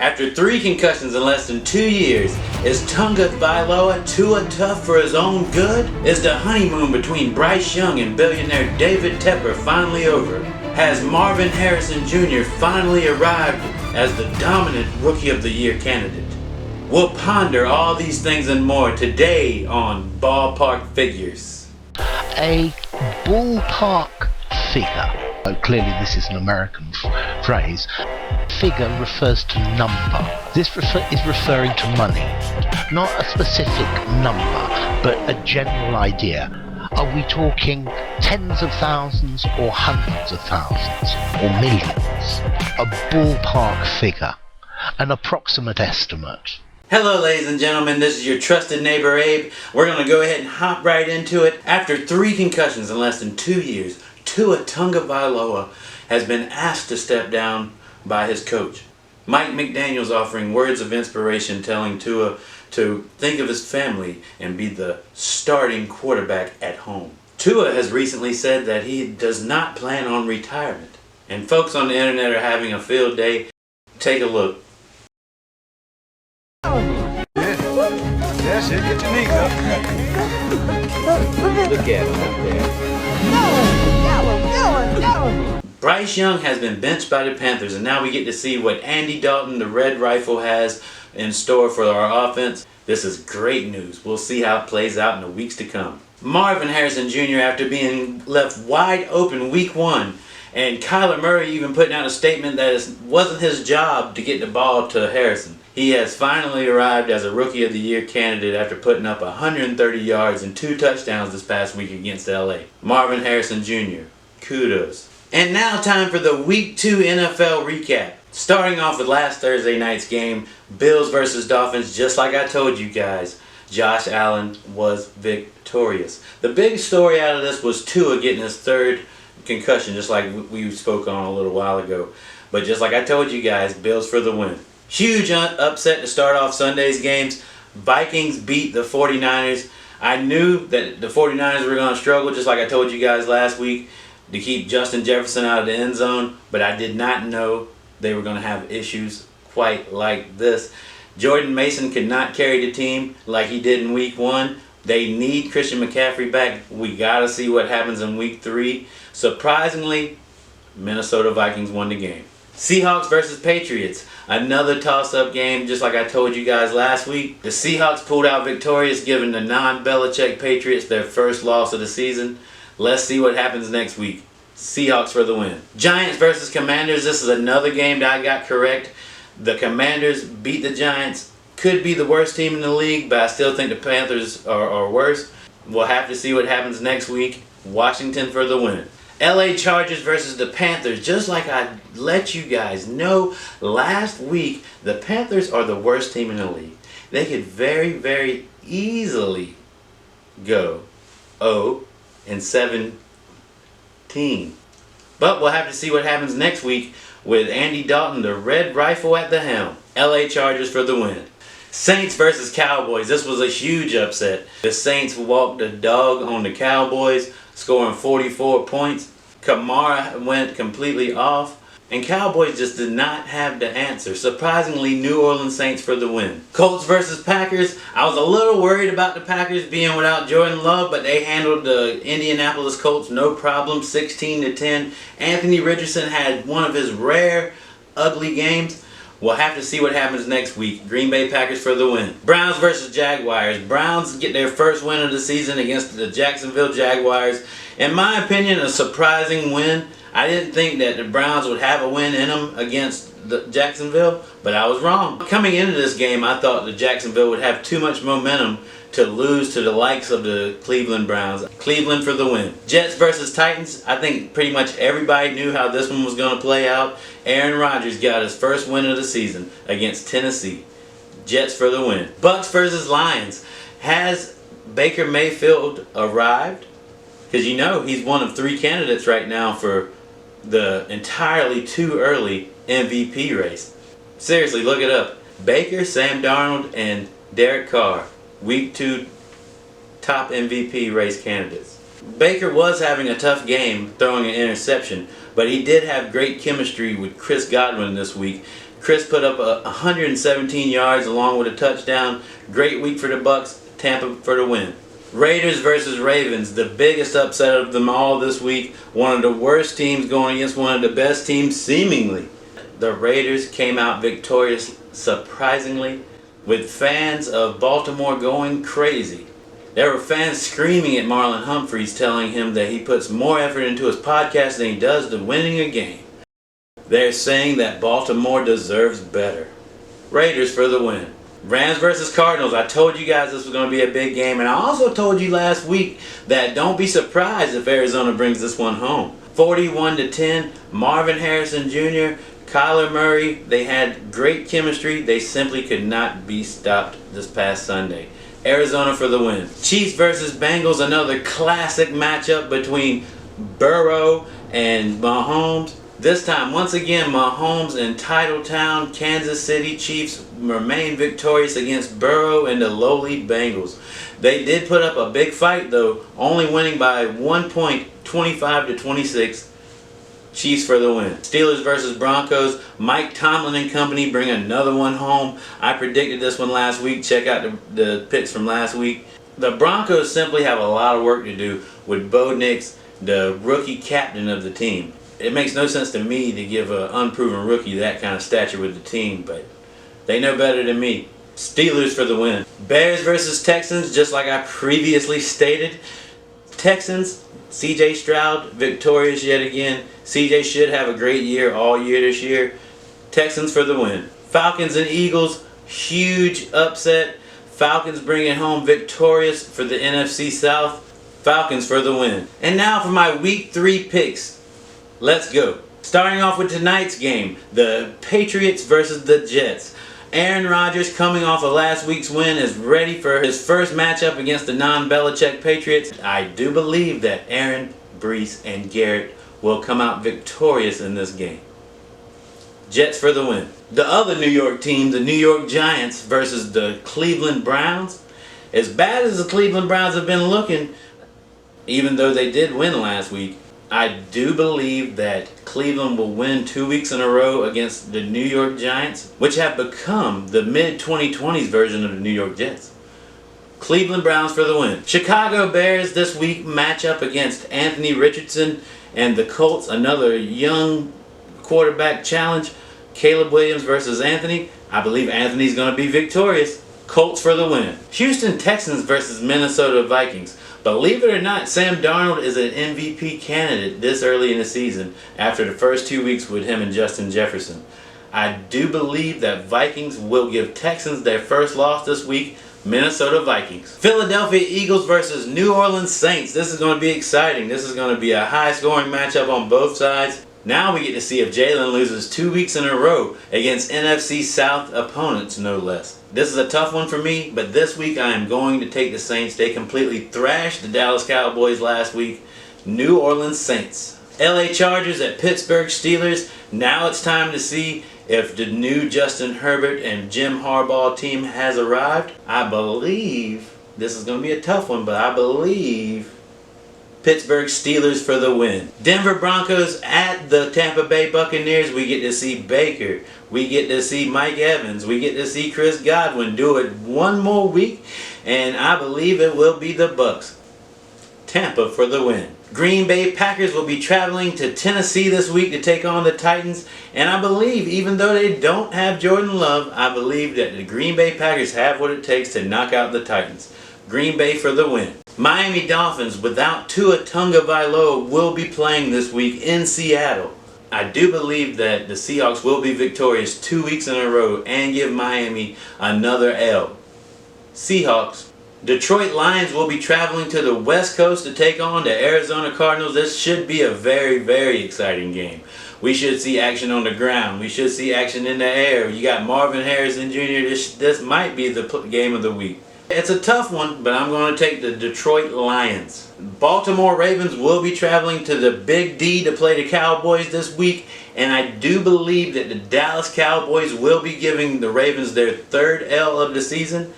After 3 concussions in less than 2 years, is Tunga Bailoa Tua tough for his own good? Is the honeymoon between Bryce Young and billionaire David Tepper finally over? Has Marvin Harrison Jr. finally arrived as the dominant Rookie of the Year candidate? We'll ponder all these things and more today on BallPark Figures. A ballpark figure. Clearly this is an American phrase. Figure refers to number. This is referring to money. Not a specific number, but a general idea. Are we talking tens of thousands or hundreds of thousands or millions? A ballpark figure. An approximate estimate. Hello ladies and gentlemen, this is your trusted neighbor Abe. We're going to go ahead and hop right into it. After 3 concussions in less than 2 years, Tua Tagovailoa has been asked to step down by his coach. Mike McDaniel's offering words of inspiration, telling Tua to think of his family and be the starting quarterback at home. Tua has recently said that he does not plan on retirement. And folks on the internet are having a field day. Take a look. Yeah, shit, get your knees up. Look at him up there. Bryce Young has been benched by the Panthers, and now we get to see what Andy Dalton, the Red Rifle, has in store for our offense. This is great news. We'll see how it plays out in the weeks to come. Marvin Harrison Jr., after being left wide open week 1, and Kyler Murray even putting out a statement that it wasn't his job to get the ball to Harrison. He has finally arrived as a Rookie of the Year candidate after putting up 130 yards and 2 touchdowns this past week against LA. Marvin Harrison Jr., kudos. And now time for the Week 2 NFL recap. Starting off with last Thursday night's game, Bills versus Dolphins. Just like I told you guys, Josh Allen was victorious. The big story out of this was Tua getting his 3rd concussion, just like we spoke on a little while ago. But just like I told you guys, Bills for the win. Huge upset to start off Sunday's games. Vikings beat the 49ers. I knew that the 49ers were going to struggle, just like I told you guys last week, to keep Justin Jefferson out of the end zone. But I did not know they were going to have issues quite like this. Jordan Mason could not carry the team like he did in week 1. They need Christian McCaffrey back. We got to see what happens in week 3. Surprisingly, Minnesota Vikings won the game. Seahawks versus Patriots. Another toss-up game, just like I told you guys last week. The Seahawks pulled out victorious, giving the non-Belichick Patriots their first loss of the season. Let's see what happens next week. Seahawks for the win. Giants versus Commanders. This is another game that I got correct. The Commanders beat the Giants. Could be the worst team in the league, but I still think the Panthers are worse. We'll have to see what happens next week. Washington for the win. LA Chargers versus the Panthers. Just like I let you guys know last week, the Panthers are the worst team in the league. They could very, very easily go 0-17. But we'll have to see what happens next week with Andy Dalton, the Red Rifle, at the helm. LA Chargers for the win. Saints versus Cowboys. This was a huge upset. The Saints walked the dog on the Cowboys, scoring 44 points. Kamara went completely off, and Cowboys just did not have the answer. Surprisingly, New Orleans Saints for the win. Colts versus Packers. I was a little worried about the Packers being without Jordan Love, but they handled the Indianapolis Colts no problem, 16-10. Anthony Richardson had one of his rare ugly games. We'll have to see what happens next week. Green Bay Packers for the win. Browns versus Jaguars. Browns get their first win of the season against the Jacksonville Jaguars. In my opinion, a surprising win. I didn't think that the Browns would have a win in them against the Jacksonville, but I was wrong. Coming into this game, I thought the Jacksonville would have too much momentum to lose to the likes of the Cleveland Browns. Cleveland for the win. Jets versus Titans. I think pretty much everybody knew how this one was going to play out. Aaron Rodgers got his first win of the season against Tennessee. Jets for the win. Bucks versus Lions. Has Baker Mayfield arrived? Because you know he's one of 3 candidates right now for the entirely too early MVP race. Seriously, look it up. Baker, Sam Darnold, and Derek Carr. Week 2 top MVP race candidates. Baker was having a tough game throwing an interception, but he did have great chemistry with Chris Godwin this week. Chris put up 117 yards along with a touchdown. Great week for the Bucks. Tampa for the win. Raiders versus Ravens, the biggest upset of them all this week. One of the worst teams going against one of the best teams seemingly. The Raiders came out victorious surprisingly, with fans of Baltimore going crazy. There were fans screaming at Marlon Humphreys, telling him that he puts more effort into his podcast than he does to winning a game. They're saying that Baltimore deserves better. Raiders for the win. Rams versus Cardinals. I told you guys this was going to be a big game, and I also told you last week that don't be surprised if Arizona brings this one home. 41-10, Marvin Harrison Jr., Kyler Murray, they had great chemistry. They simply could not be stopped this past Sunday. Arizona for the win. Chiefs versus Bengals, another classic matchup between Burrow and Mahomes. This time, once again, Mahomes in Titletown, Kansas City Chiefs remain victorious against Burrow and the lowly Bengals. They did put up a big fight, though, only winning by 1 point, 25-26. Chiefs for the win. Steelers versus Broncos. Mike Tomlin and company bring another one home. I predicted this one last week. Check out the picks from last week. The Broncos simply have a lot of work to do with Bo Nix, the rookie captain of the team. It makes no sense to me to give an unproven rookie that kind of stature with the team, but they know better than me. Steelers for the win. Bears versus Texans, just like I previously stated. Texans, CJ Stroud, victorious yet again. CJ should have a great year all year this year. Texans for the win. Falcons and Eagles, huge upset. Falcons bring it home victorious for the NFC South. Falcons for the win. And now for my Week 3 picks. Let's go. Starting off with tonight's game, the Patriots versus the Jets. Aaron Rodgers, coming off of last week's win, is ready for his first matchup against the non-Belichick Patriots. I do believe that Aaron, Brees, and Garrett will come out victorious in this game. Jets for the win. The other New York team, the New York Giants versus the Cleveland Browns. As bad as the Cleveland Browns have been looking, even though they did win last week, I do believe that Cleveland will win 2 weeks in a row against the New York Giants, which have become the mid-2020s version of the New York Jets. Cleveland Browns for the win. Chicago Bears this week match up against Anthony Richardson and the Colts, another young quarterback challenge. Caleb Williams versus Anthony. I believe Anthony's going to be victorious. Colts for the win. Houston Texans versus Minnesota Vikings. Believe it or not, Sam Darnold is an MVP candidate this early in the season after the first 2 weeks with him and Justin Jefferson. I do believe that Vikings will give Texans their first loss this week. Minnesota Vikings. Philadelphia Eagles versus New Orleans Saints. This is going to be exciting. This is going to be a high-scoring matchup on both sides. Now we get to see if Jalen loses 2 weeks in a row against NFC South opponents, no less. This is a tough one for me, but this week I am going to take the Saints. They completely thrashed the Dallas Cowboys last week. New Orleans Saints. LA Chargers at Pittsburgh Steelers. Now it's time to see if the new Justin Herbert and Jim Harbaugh team has arrived. I believe, this is going to be a tough one, but I believe Pittsburgh Steelers for the win. Denver Broncos at the Tampa Bay Buccaneers. We get to see Baker. We get to see Mike Evans. We get to see Chris Godwin do it one more week. And I believe it will be the Bucs. Tampa for the win. Green Bay Packers will be traveling to Tennessee this week to take on the Titans. And I believe, even though they don't have Jordan Love, I believe that the Green Bay Packers have what it takes to knock out the Titans. Green Bay for the win. Miami Dolphins without Tua Tagovailoa will be playing this week in Seattle. I do believe that the Seahawks will be victorious 2 weeks in a row and give Miami another L. Seahawks. Detroit Lions will be traveling to the West Coast to take on the Arizona Cardinals. This should be a very, very exciting game. We should see action on the ground. We should see action in the air. You got Marvin Harrison Jr. This might be the game of the week. It's a tough one, but I'm going to take the Detroit Lions. Baltimore Ravens will be traveling to the Big D to play the Cowboys this week, and I do believe that the Dallas Cowboys will be giving the Ravens their third L of the season.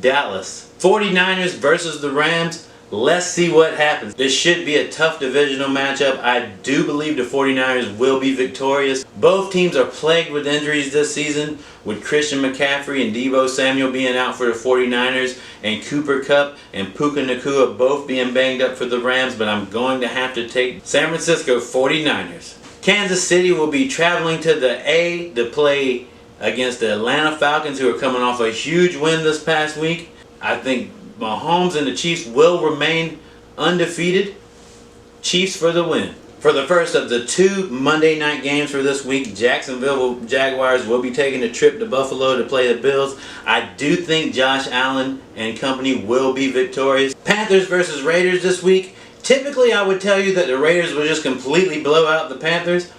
Dallas. 49ers versus the Rams. Let's see what happens. This should be a tough divisional matchup. I do believe the 49ers will be victorious. Both teams are plagued with injuries this season, with Christian McCaffrey and Deebo Samuel being out for the 49ers, and Cooper Kupp and Puka Nacua both being banged up for the Rams, but I'm going to have to take San Francisco 49ers. Kansas City will be traveling to the A to play against the Atlanta Falcons, who are coming off a huge win this past week. I think Mahomes and the Chiefs will remain undefeated. Chiefs for the win. For the first of the 2 Monday night games for this week, Jacksonville Jaguars will be taking a trip to Buffalo to play the Bills. I do think Josh Allen and company will be victorious. Panthers versus Raiders this week. Typically, I would tell you that the Raiders will just completely blow out the Panthers,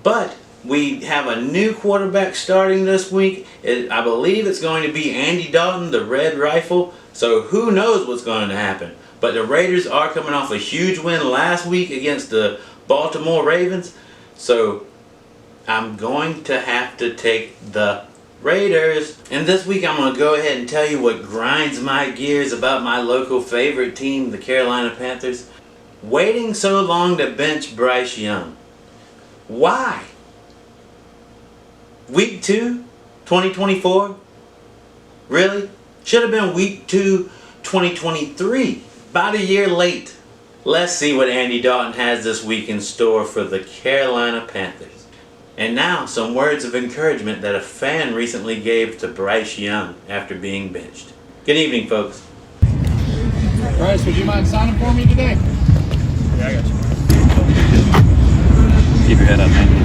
but we have a new quarterback starting this week. I believe it's going to be Andy Dalton, the Red Rifle. So who knows what's going to happen. But the Raiders are coming off a huge win last week against the Baltimore Ravens. So I'm going to have to take the Raiders. And this week I'm going to go ahead and tell you what grinds my gears about my local favorite team, the Carolina Panthers. Waiting so long to bench Bryce Young. Why? Week 2, 2024? Really? Should have been week 2, 2023. About a year late. Let's see what Andy Dalton has this week in store for the Carolina Panthers. And now, some words of encouragement that a fan recently gave to Bryce Young after being benched. Good evening, folks. Bryce, would you mind signing for me today? Yeah, I got you. Keep your head up, man.